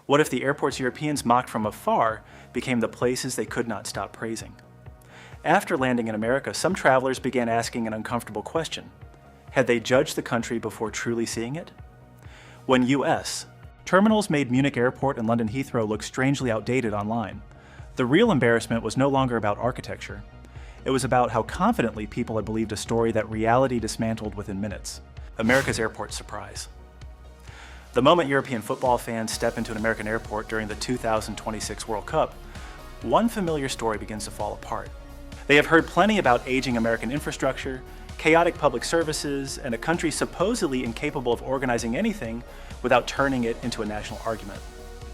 What if the airports Europeans mocked from afar became the places they could not stop praising? After landing in America, some travelers began asking an uncomfortable question. Had they judged the country before truly seeing it? When US, terminals made Munich Airport and London Heathrow look strangely outdated online. The real embarrassment was no longer about architecture. It was about how confidently people had believed a story that reality dismantled within minutes. America's airport surprise. The moment European football fans step into an American airport during the 2026 World Cup, one familiar story begins to fall apart. They have heard plenty about aging American infrastructure, chaotic public services, and a country supposedly incapable of organizing anything without turning it into a national argument.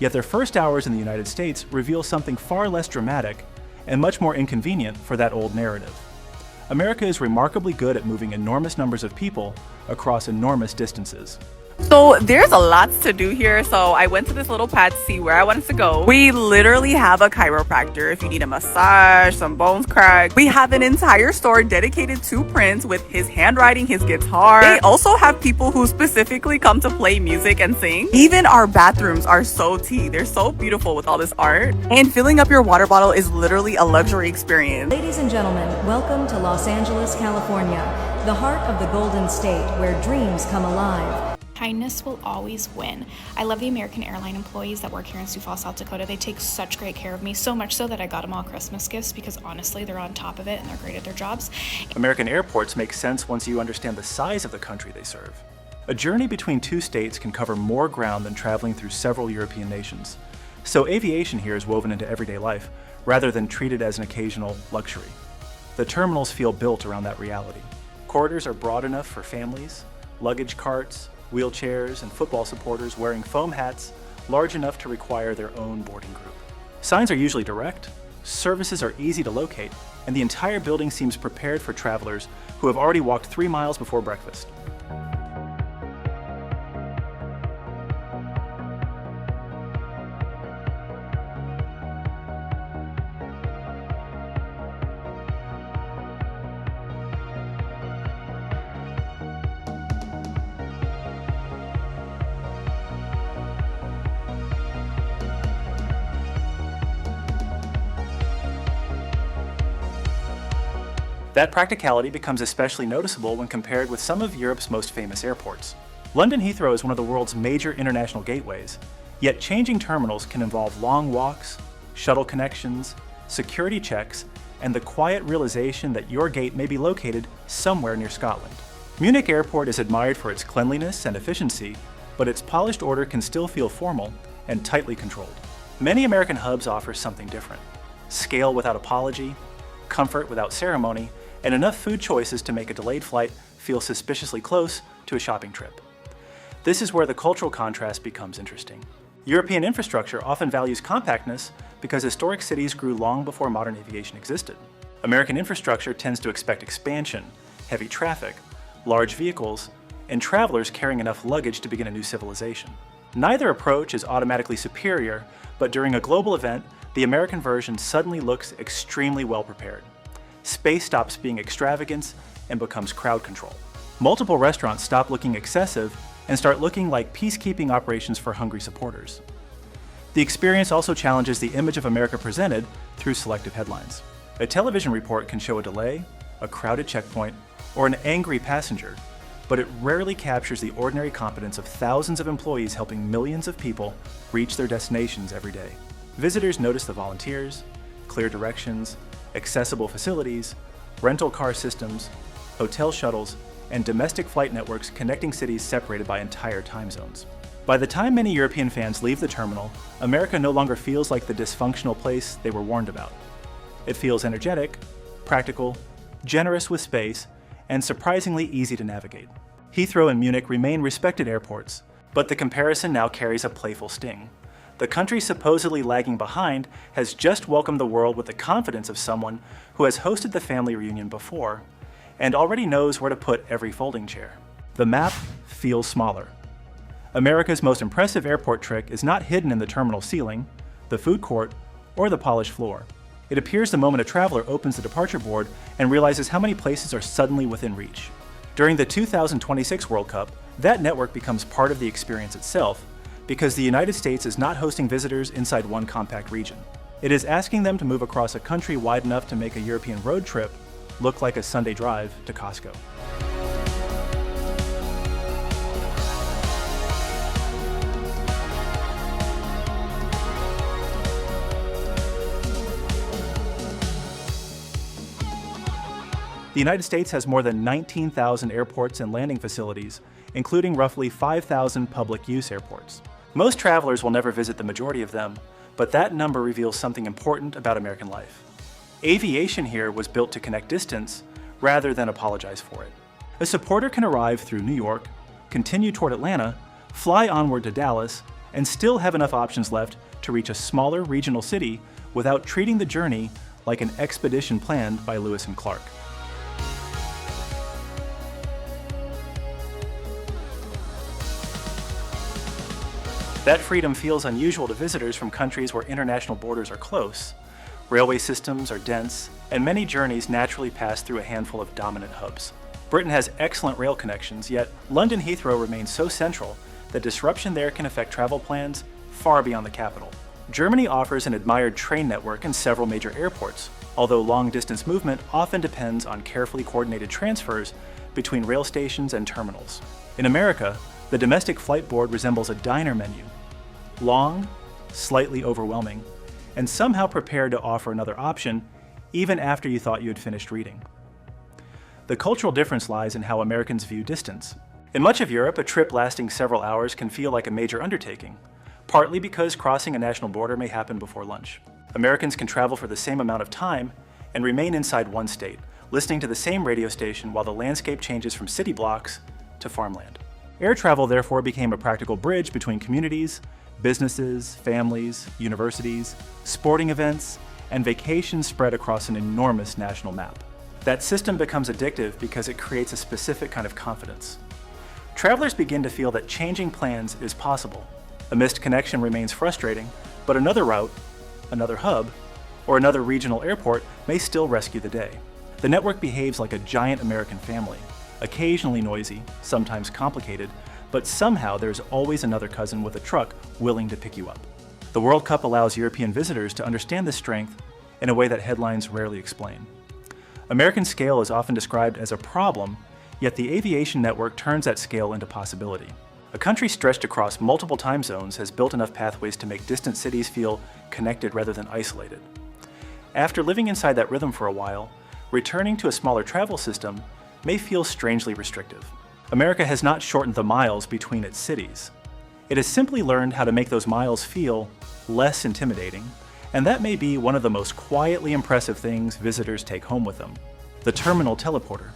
Yet their first hours in the United States reveal something far less dramatic and much more inconvenient for that old narrative. America is remarkably good at moving enormous numbers of people across enormous distances. So there's a lot to do here, so I went to this little pad to see where I wanted to go. We literally have a chiropractor if you need a massage, some bones cracked. We have an entire store dedicated to Prince with his handwriting, his guitar. They also have people who specifically come to play music and sing. Even our bathrooms are so tea. They're so beautiful with all this art. And filling up your water bottle is literally a luxury experience. Ladies and gentlemen, welcome to Los Angeles, California, the heart of the Golden State where dreams come alive. Kindness will always win. I love the American airline employees that work here in Sioux Falls, South Dakota. They take such great care of me, so much so that I got them all Christmas gifts because honestly, they're on top of it and they're great at their jobs. American airports make sense once you understand the size of the country they serve. A journey between two states can cover more ground than traveling through several European nations. So aviation here is woven into everyday life, rather than treated as an occasional luxury. The terminals feel built around that reality. Corridors are broad enough for families, luggage carts, wheelchairs, and football supporters wearing foam hats large enough to require their own boarding group. Signs are usually direct, services are easy to locate, and the entire building seems prepared for travelers who have already walked 3 miles before breakfast. That practicality becomes especially noticeable when compared with some of Europe's most famous airports. London Heathrow is one of the world's major international gateways, yet changing terminals can involve long walks, shuttle connections, security checks, and the quiet realization that your gate may be located somewhere near Scotland. Munich Airport is admired for its cleanliness and efficiency, but its polished order can still feel formal and tightly controlled. Many American hubs offer something different: scale without apology, comfort without ceremony, and enough food choices to make a delayed flight feel suspiciously close to a shopping trip. This is where the cultural contrast becomes interesting. European infrastructure often values compactness because historic cities grew long before modern aviation existed. American infrastructure tends to expect expansion, heavy traffic, large vehicles, and travelers carrying enough luggage to begin a new civilization. Neither approach is automatically superior, but during a global event, the American version suddenly looks extremely well prepared. Space stops being extravagance and becomes crowd control. Multiple restaurants stop looking excessive and start looking like peacekeeping operations for hungry supporters. The experience also challenges the image of America presented through selective headlines. A television report can show a delay, a crowded checkpoint, or an angry passenger, but it rarely captures the ordinary competence of thousands of employees helping millions of people reach their destinations every day. Visitors notice the volunteers, clear directions, accessible facilities, rental car systems, hotel shuttles, and domestic flight networks connecting cities separated by entire time zones. By the time many European fans leave the terminal, America no longer feels like the dysfunctional place they were warned about. It feels energetic, practical, generous with space, and surprisingly easy to navigate. Heathrow and Munich remain respected airports, but the comparison now carries a playful sting. The country supposedly lagging behind has just welcomed the world with the confidence of someone who has hosted the family reunion before and already knows where to put every folding chair. The map feels smaller. America's most impressive airport trick is not hidden in the terminal ceiling, the food court, or the polished floor. It appears the moment a traveler opens the departure board and realizes how many places are suddenly within reach. During the 2026 World Cup, that network becomes part of the experience itself, because the United States is not hosting visitors inside one compact region. It is asking them to move across a country wide enough to make a European road trip look like a Sunday drive to Costco. The United States has more than 19,000 airports and landing facilities, including roughly 5,000 public use airports. Most travelers will never visit the majority of them, but that number reveals something important about American life. Aviation here was built to connect distance rather than apologize for it. A supporter can arrive through New York, continue toward Atlanta, fly onward to Dallas, and still have enough options left to reach a smaller regional city without treating the journey like an expedition planned by Lewis and Clark. That freedom feels unusual to visitors from countries where international borders are close. Railway systems are dense, and many journeys naturally pass through a handful of dominant hubs. Britain has excellent rail connections, yet London Heathrow remains so central that disruption there can affect travel plans far beyond the capital. Germany offers an admired train network and several major airports, although long-distance movement often depends on carefully coordinated transfers between rail stations and terminals. In America, the domestic flight board resembles a diner menu. Long, slightly overwhelming, and somehow prepared to offer another option even after you thought you had finished reading. The cultural difference lies in how Americans view distance. In much of Europe, a trip lasting several hours can feel like a major undertaking, partly because crossing a national border may happen before lunch. Americans can travel for the same amount of time and remain inside one state, listening to the same radio station while the landscape changes from city blocks to farmland. Air travel therefore became a practical bridge between communities, businesses, families, universities, sporting events, and vacations spread across an enormous national map. That system becomes addictive because it creates a specific kind of confidence. Travelers begin to feel that changing plans is possible. A missed connection remains frustrating, but another route, another hub, or another regional airport may still rescue the day. The network behaves like a giant American family, occasionally noisy, sometimes complicated, but somehow there's always another cousin with a truck willing to pick you up. The World Cup allows European visitors to understand this strength in a way that headlines rarely explain. American scale is often described as a problem, yet the aviation network turns that scale into possibility. A country stretched across multiple time zones has built enough pathways to make distant cities feel connected rather than isolated. After living inside that rhythm for a while, returning to a smaller travel system may feel strangely restrictive. America has not shortened the miles between its cities. It has simply learned how to make those miles feel less intimidating, and that may be one of the most quietly impressive things visitors take home with them: the terminal teleporter.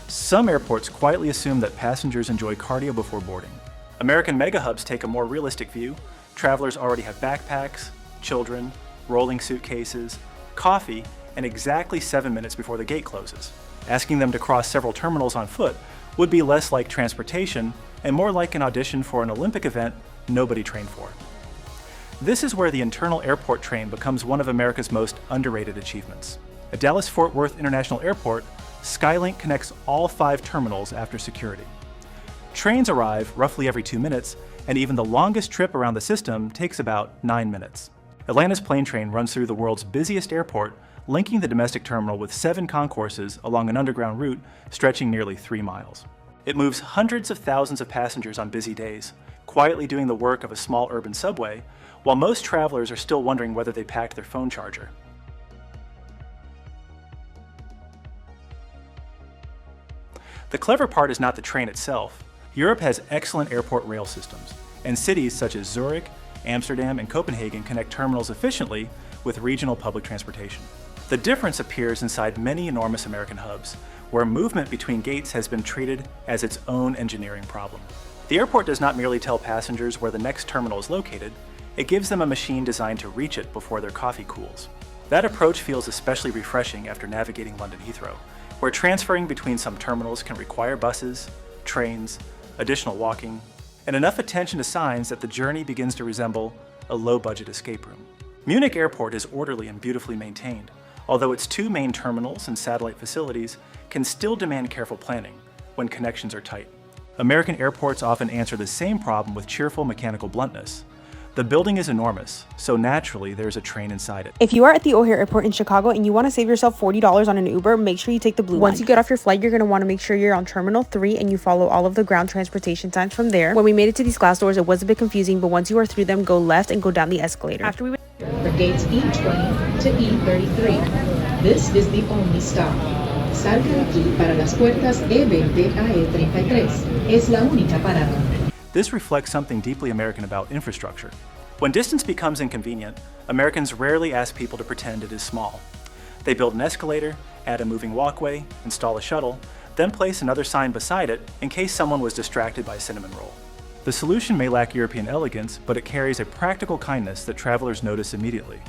Some airports quietly assume that passengers enjoy cardio before boarding. American megahubs take a more realistic view. Travelers already have backpacks, children, rolling suitcases, coffee, and exactly 7 minutes before the gate closes. Asking them to cross several terminals on foot would be less like transportation and more like an audition for an Olympic event nobody trained for. This is where the internal airport train becomes one of America's most underrated achievements. At Dallas-Fort Worth International Airport, Skylink connects all 5 terminals after security. Trains arrive roughly every 2 minutes, and even the longest trip around the system takes about 9 minutes. Atlanta's plane train runs through the world's busiest airport, linking the domestic terminal with 7 concourses along an underground route stretching nearly 3 miles. It moves hundreds of thousands of passengers on busy days, quietly doing the work of a small urban subway, while most travelers are still wondering whether they packed their phone charger. The clever part is not the train itself. Europe has excellent airport rail systems, and cities such as Zurich, Amsterdam, and Copenhagen connect terminals efficiently with regional public transportation. The difference appears inside many enormous American hubs, where movement between gates has been treated as its own engineering problem. The airport does not merely tell passengers where the next terminal is located, it gives them a machine designed to reach it before their coffee cools. That approach feels especially refreshing after navigating London Heathrow, where transferring between some terminals can require buses, trains, additional walking, and enough attention to signs that the journey begins to resemble a low-budget escape room. Munich Airport is orderly and beautifully maintained, although its 2 main terminals and satellite facilities can still demand careful planning when connections are tight. American airports often answer the same problem with cheerful mechanical bluntness. The building is enormous, so naturally there's a train inside it. If you are at the O'Hare Airport in Chicago and you want to save yourself $40 on an Uber, make sure you take the blue line. Once you get off your flight, you're going to want to make sure you're on Terminal 3 and you follow all of the ground transportation signs from there. When we made it to these glass doors, it was a bit confusing, but once you are through them, go left and go down the escalator. For gates E20 to E33. This is the only stop. Salga de aquí para las puertas E20 a E33. Es la única parada. This reflects something deeply American about infrastructure. When distance becomes inconvenient, Americans rarely ask people to pretend it is small. They build an escalator, add a moving walkway, install a shuttle, then place another sign beside it in case someone was distracted by a cinnamon roll. The solution may lack European elegance, but it carries a practical kindness that travelers notice immediately.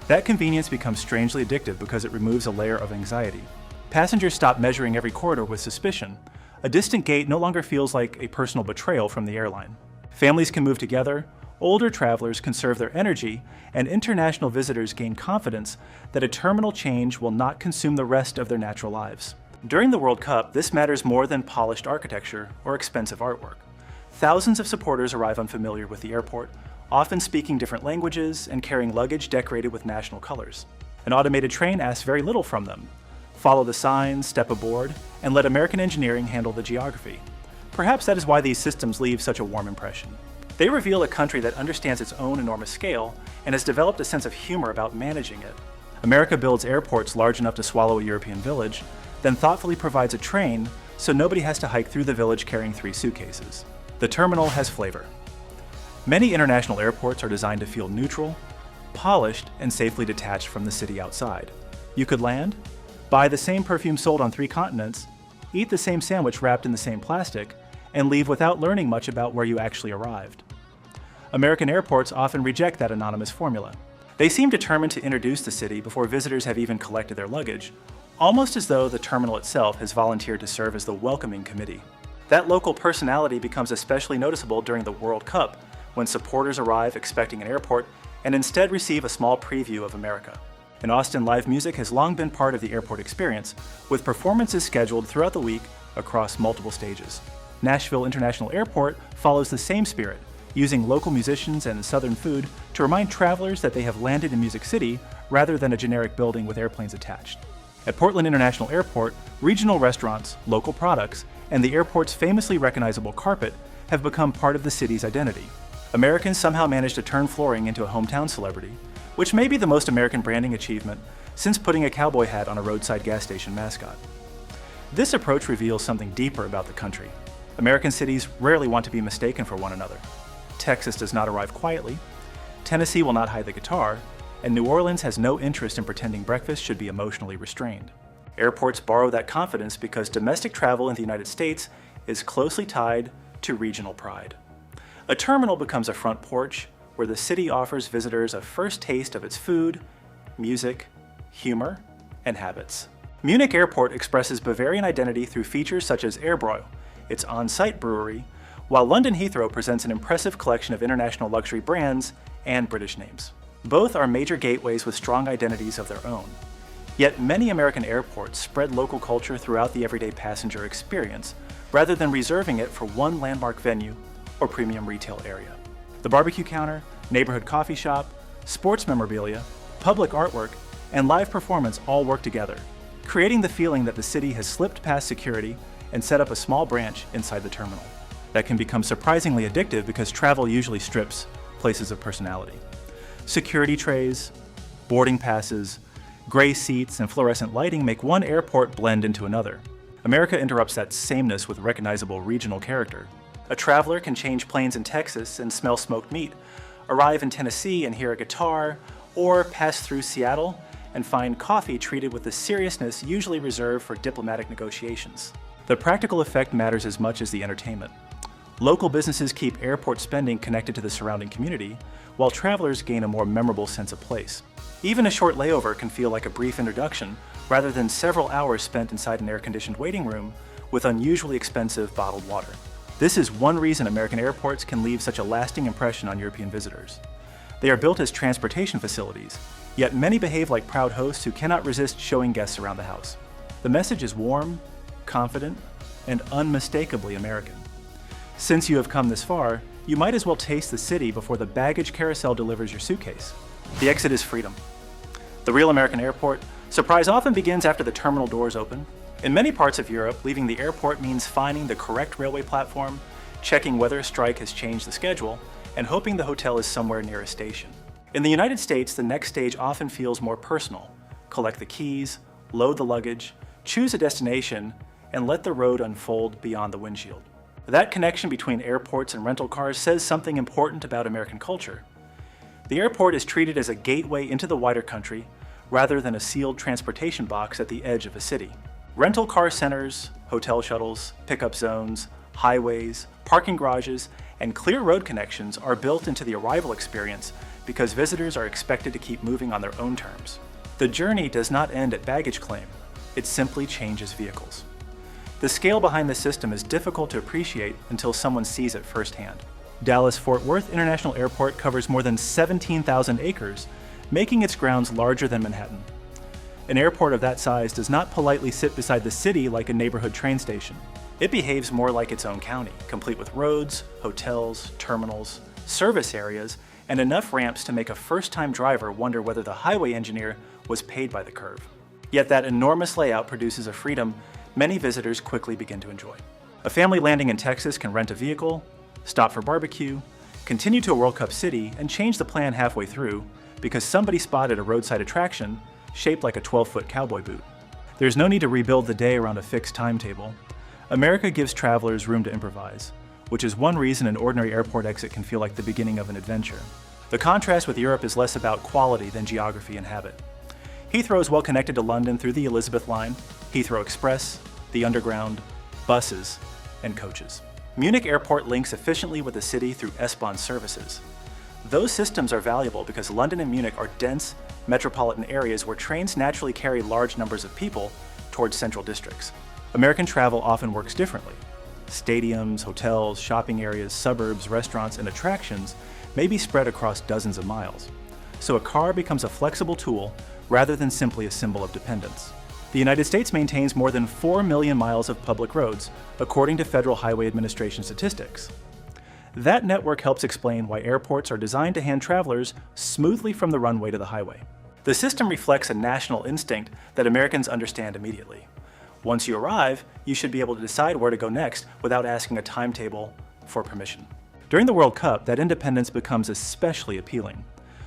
That convenience becomes strangely addictive because it removes a layer of anxiety. Passengers stop measuring every corridor with suspicion. A distant gate no longer feels like a personal betrayal from the airline. Families can move together, older travelers conserve their energy, and international visitors gain confidence that a terminal change will not consume the rest of their natural lives. During the World Cup, this matters more than polished architecture or expensive artwork. Thousands of supporters arrive unfamiliar with the airport, often speaking different languages and carrying luggage decorated with national colors. An automated train asks very little from them. Follow the signs, step aboard, and let American engineering handle the geography. Perhaps that is why these systems leave such a warm impression. They reveal a country that understands its own enormous scale and has developed a sense of humor about managing it. America builds airports large enough to swallow a European village, then thoughtfully provides a train so nobody has to hike through the village carrying 3 suitcases. The terminal has flavor. Many international airports are designed to feel neutral, polished, and safely detached from the city outside. You could land, buy the same perfume sold on 3 continents, eat the same sandwich wrapped in the same plastic, and leave without learning much about where you actually arrived. American airports often reject that anonymous formula. They seem determined to introduce the city before visitors have even collected their luggage, almost as though the terminal itself has volunteered to serve as the welcoming committee. That local personality becomes especially noticeable during the World Cup, when supporters arrive expecting an airport and instead receive a small preview of America. In Austin, live music has long been part of the airport experience, with performances scheduled throughout the week across multiple stages. Nashville International Airport follows the same spirit, using local musicians and Southern food to remind travelers that they have landed in Music City rather than a generic building with airplanes attached. At Portland International Airport, regional restaurants, local products, and the airport's famously recognizable carpet have become part of the city's identity. Americans somehow managed to turn flooring into a hometown celebrity, which may be the most American branding achievement since putting a cowboy hat on a roadside gas station mascot. This approach reveals something deeper about the country. American cities rarely want to be mistaken for one another. Texas does not arrive quietly, Tennessee will not hide the guitar, and New Orleans has no interest in pretending breakfast should be emotionally restrained. Airports borrow that confidence because domestic travel in the United States is closely tied to regional pride. A terminal becomes a front porch where the city offers visitors a first taste of its food, music, humor, and habits. Munich Airport expresses Bavarian identity through features such as Airbräu, its on-site brewery, while London Heathrow presents an impressive collection of international luxury brands and British names. Both are major gateways with strong identities of their own. Yet many American airports spread local culture throughout the everyday passenger experience, rather than reserving it for one landmark venue or premium retail area. The barbecue counter, neighborhood coffee shop, sports memorabilia, public artwork, and live performance all work together, creating the feeling that the city has slipped past security and set up a small branch inside the terminal. That can become surprisingly addictive because travel usually strips places of personality. Security trays, boarding passes, gray seats, and fluorescent lighting make one airport blend into another. America interrupts that sameness with recognizable regional character. A traveler can change planes in Texas and smell smoked meat, arrive in Tennessee and hear a guitar, or pass through Seattle and find coffee treated with the seriousness usually reserved for diplomatic negotiations. The practical effect matters as much as the entertainment. Local businesses keep airport spending connected to the surrounding community, while travelers gain a more memorable sense of place. Even a short layover can feel like a brief introduction, rather than several hours spent inside an air-conditioned waiting room with unusually expensive bottled water. This is one reason American airports can leave such a lasting impression on European visitors. They are built as transportation facilities, yet many behave like proud hosts who cannot resist showing guests around the house. The message is warm, confident, and unmistakably American. Since you have come this far, you might as well taste the city before the baggage carousel delivers your suitcase. The exit is freedom. The real American airport, surprise often begins after the terminal doors open. In many parts of Europe, leaving the airport means finding the correct railway platform, checking whether a strike has changed the schedule, and hoping the hotel is somewhere near a station. In the United States, the next stage often feels more personal. Collect the keys, load the luggage, choose a destination, and let the road unfold beyond the windshield. That connection between airports and rental cars says something important about American culture. The airport is treated as a gateway into the wider country, rather than a sealed transportation box at the edge of a city. Rental car centers, hotel shuttles, pickup zones, highways, parking garages, and clear road connections are built into the arrival experience because visitors are expected to keep moving on their own terms. The journey does not end at baggage claim, it simply changes vehicles. The scale behind this system is difficult to appreciate until someone sees it firsthand. Dallas-Fort Worth International Airport covers more than 17,000 acres, making its grounds larger than Manhattan. An airport of that size does not politely sit beside the city like a neighborhood train station. It behaves more like its own county, complete with roads, hotels, terminals, service areas, and enough ramps to make a first-time driver wonder whether the highway engineer was paid by the curve. Yet that enormous layout produces a freedom many visitors quickly begin to enjoy. A family landing in Texas can rent a vehicle, stop for barbecue, continue to a World Cup city, and change the plan halfway through because somebody spotted a roadside attraction shaped like a 12-foot cowboy boot. There's no need to rebuild the day around a fixed timetable. America gives travelers room to improvise, which is one reason an ordinary airport exit can feel like the beginning of an adventure. The contrast with Europe is less about quality than geography and habit. Heathrow is well connected to London through the Elizabeth Line, Heathrow Express, the Underground, buses, and coaches. Munich Airport links efficiently with the city through S-Bahn services. Those systems are valuable because London and Munich are dense, metropolitan areas where trains naturally carry large numbers of people towards central districts. American travel often works differently. Stadiums, hotels, shopping areas, suburbs, restaurants, and attractions may be spread across dozens of miles. So a car becomes a flexible tool rather than simply a symbol of dependence. The United States maintains more than 4 million miles of public roads, according to Federal Highway Administration statistics. That network helps explain why airports are designed to hand travelers smoothly from the runway to the highway. The system reflects a national instinct that Americans understand immediately. Once you arrive, you should be able to decide where to go next without asking a timetable for permission. During the World Cup, that independence becomes especially appealing.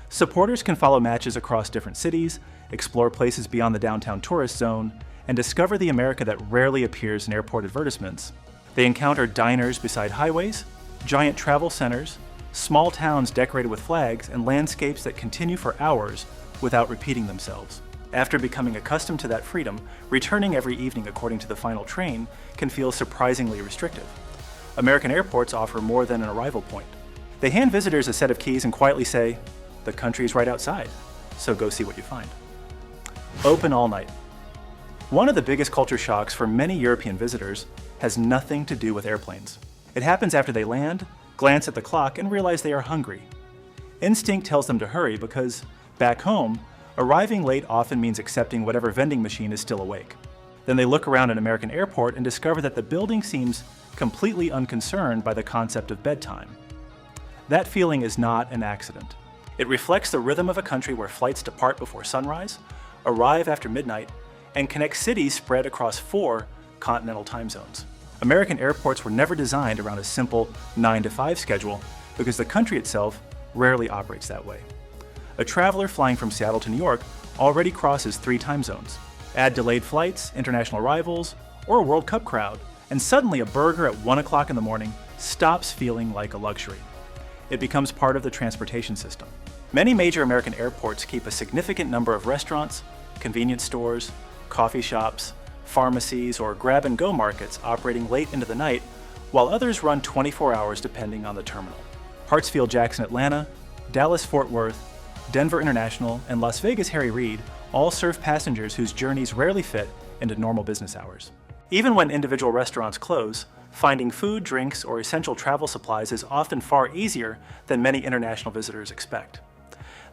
Supporters can follow matches across different cities, explore places beyond the downtown tourist zone, and discover the America that rarely appears in airport advertisements. They encounter diners beside highways, giant travel centers, small towns decorated with flags, and landscapes that continue for hours without repeating themselves. After becoming accustomed to that freedom, returning every evening according to the final train can feel surprisingly restrictive. American airports offer more than an arrival point. They hand visitors a set of keys and quietly say, "The country's right outside, so go see what you find." Open all night. One of the biggest culture shocks for many European visitors has nothing to do with airplanes. It happens after they land, glance at the clock, and realize they are hungry. Instinct tells them to hurry because, back home, arriving late often means accepting whatever vending machine is still awake. Then they look around an American airport and discover that the building seems completely unconcerned by the concept of bedtime. That feeling is not an accident. It reflects the rhythm of a country where flights depart before sunrise, arrive after midnight, and connect cities spread across 4 continental time zones. American airports were never designed around a simple 9-to-5 schedule because the country itself rarely operates that way. A traveler flying from Seattle to New York already crosses 3 time zones. Add delayed flights, international arrivals, or a World Cup crowd, and suddenly a burger at 1 o'clock in the morning stops feeling like a luxury. It becomes part of the transportation system. Many major American airports keep a significant number of restaurants, convenience stores, coffee shops, pharmacies, or grab-and-go markets operating late into the night, while others run 24 hours depending on the terminal. Hartsfield-Jackson Atlanta, Dallas-Fort Worth, Denver International, and Las Vegas Harry Reid all serve passengers whose journeys rarely fit into normal business hours. Even when individual restaurants close, finding food, drinks, or essential travel supplies is often far easier than many international visitors expect.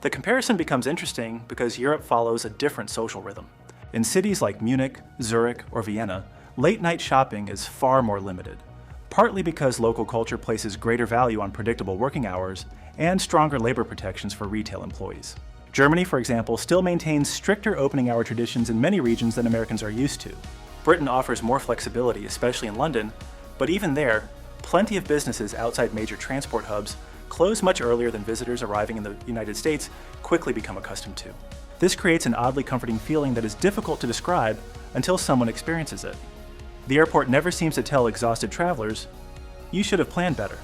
The comparison becomes interesting because Europe follows a different social rhythm. In cities like Munich, Zurich, or Vienna, late-night shopping is far more limited. partly because local culture places greater value on predictable working hours and stronger labor protections for retail employees. Germany, for example, still maintains stricter opening hour traditions in many regions than Americans are used to. Britain offers more flexibility, especially in London, but even there, plenty of businesses outside major transport hubs close much earlier than visitors arriving in the United States quickly become accustomed to. This creates an oddly comforting feeling that is difficult to describe until someone experiences it. The airport never seems to tell exhausted travelers, "You should have planned better."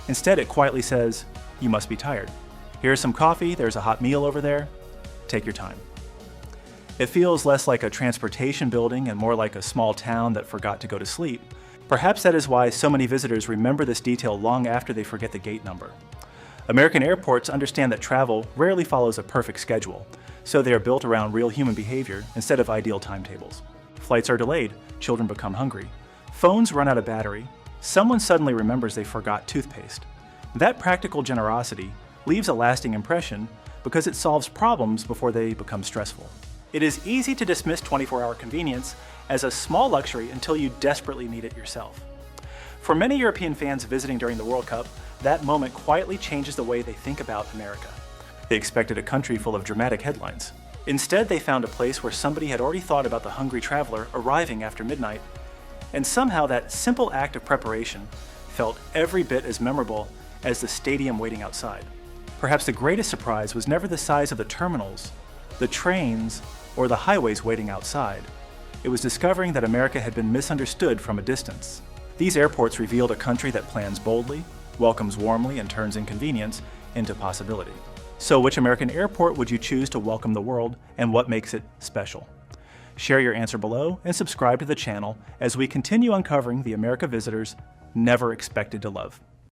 Instead, it quietly says, "You must be tired. Here's some coffee, there's a hot meal over there. Take your time." It feels less like a transportation building and more like a small town that forgot to go to sleep. Perhaps that is why so many visitors remember this detail long after they forget the gate number. American airports understand that travel rarely follows a perfect schedule, so they are built around real human behavior instead of ideal timetables. Flights are delayed, children become hungry, phones run out of battery, someone suddenly remembers they forgot toothpaste. That practical generosity leaves a lasting impression because it solves problems before they become stressful. It is easy to dismiss 24-hour convenience as a small luxury until you desperately need it yourself. For many European fans visiting during the World Cup, that moment quietly changes the way they think about America. They expected a country full of dramatic headlines. Instead, they found a place where somebody had already thought about the hungry traveler arriving after midnight, and somehow that simple act of preparation felt every bit as memorable as the stadium waiting outside. Perhaps the greatest surprise was never the size of the terminals, the trains, or the highways waiting outside. It was discovering that America had been misunderstood from a distance. These airports revealed a country that plans boldly, welcomes warmly, and turns inconvenience into possibility. So which American airport would you choose to welcome the world, and what makes it special? Share your answer below and subscribe to the channel as we continue uncovering the America visitors never expected to love.